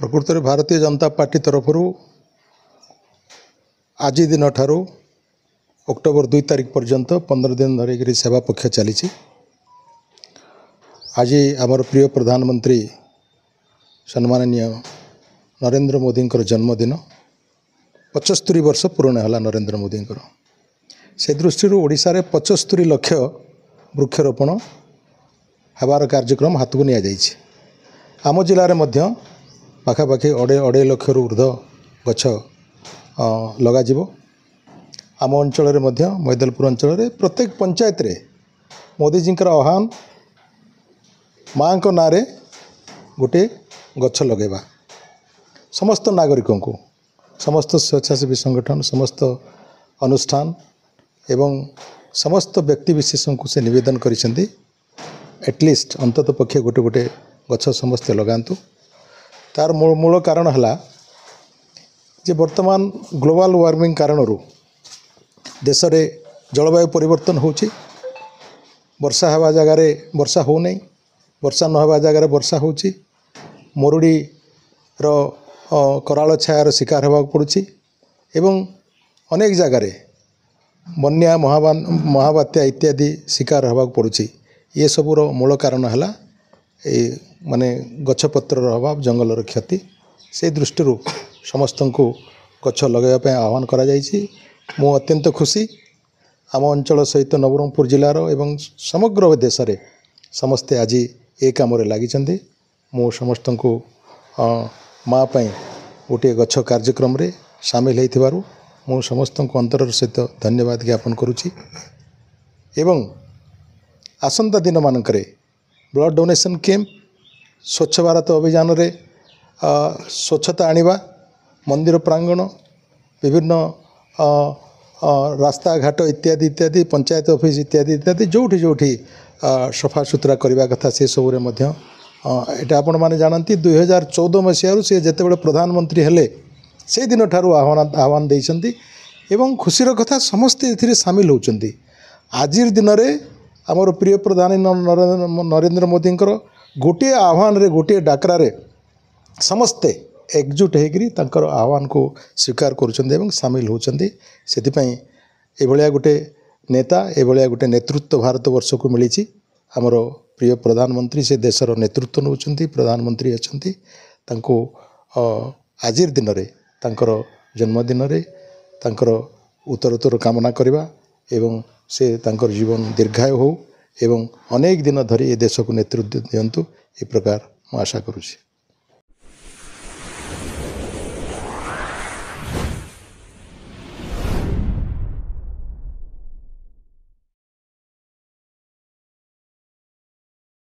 प्रकृत में भारतीय जनता पार्टी तरफ आज दिन ठारू अक्टोबर 2 तारिख पर्यंत 15 दिन धरिक सेवा पक्ष चली। आज आमर प्रिय प्रधानमंत्री सम्माननीय नरेंद्र मोदी जन्मदिन 75 वर्ष पूर्ण है। नरेंद्र मोदी से दृष्टि ओडिशा रे 75 लाख वृक्षरोपण हबार कार्यक्रम हाथ को नि आम जिले में पाखापाखि 2.5 लाख ऊर्ध्व गछ लग आम अंचल मैदलपुर अंचल प्रत्येक पंचायत रे मोदीजी आह्वान माँ को ना गोटे गछ लगेगा। समस्त नागरिकों को समस्त स्वेच्छासेवी संगठन समस्त अनुष्ठान एवं समस्त व्यक्तिविशेषों को से निवेदन करिसेंती एटलिस्ट अंतत पक्षे गोटे गोटे गछ समस्ते लगातु। तार मूल कारण है जे वर्तमान ग्लोबल वार्मिंग कारण देश रे जलवायु परिवर्तन होची। वर्षा हवा जगार वर्षा हो नहीं, वर्षा न हवा जगार वर्षा होची। मरुड़ी रो कराल छायार शिकार होगा पड़ुछि एवं अनेक जगार बन्या महाबात्या इत्यादि शिकार होगा पड़ुछि। ये सबूर मूल कारण है माने गछपत्र अभाव जंगलर क्षति। से दृष्टि समस्त को गछ लगे आह्वान करा जायछि। मु अत्यंत खुशी आम अंचल सहित नवरंगपुर जिलार एवं समग्र देश रे समस्ते आज ए काम लगी। मु समस्त को माँ गोटे गछ कार्यक्रम रे सामिल होइथिबारु मु समस्त को अंतर सहित धन्यवाद ज्ञापन करुछि। एवं आसंता दिन मानकरे ब्लड डोनेशन कैंप स्वच्छ भारत अभियान रे स्वच्छता आनिबा मंदिर प्रांगण विभिन्न रास्ता घाट इत्यादि इत्यादि पंचायत ऑफिस इत्यादि इत्यादि जोठी जोठी सफा सुतरा करने कथा से सबुरे एटा आपण माने जानती 2014 मसीह से जिते प्रधानमंत्री हेले से दिन ठारू आह्वान देइछंती एवं खुशीर कथा समस्ते एथिरे सामिल होउछंती। आजिर दिन रे आमर प्रिय प्रधान नरेंद्र मोदी गोटे आह्वान रे गोटे डाकरा रे समस्ते एकजुट होकर तांकर आह्वान को स्वीकार करुछंती एवं सामिल होउछंती। सेथिपई एभलिया गोटे नेता एभलिया गोटे नेतृत्व भारत वर्ष को मिली। आमर प्रिय प्रधानमंत्री से देशर नेतृत्व नौछंती प्रधानमंत्री अछंती। तांको आजिर दिन रे तांकर जन्मदिन रे तांकर उत्तरोत्तर कामना करवा एवं से तांकर जीवन दीर्घायु हो एवं अनेक दिन धरी ए देश को नेतृत्व दियंतु ए प्रकार आशा करुछि।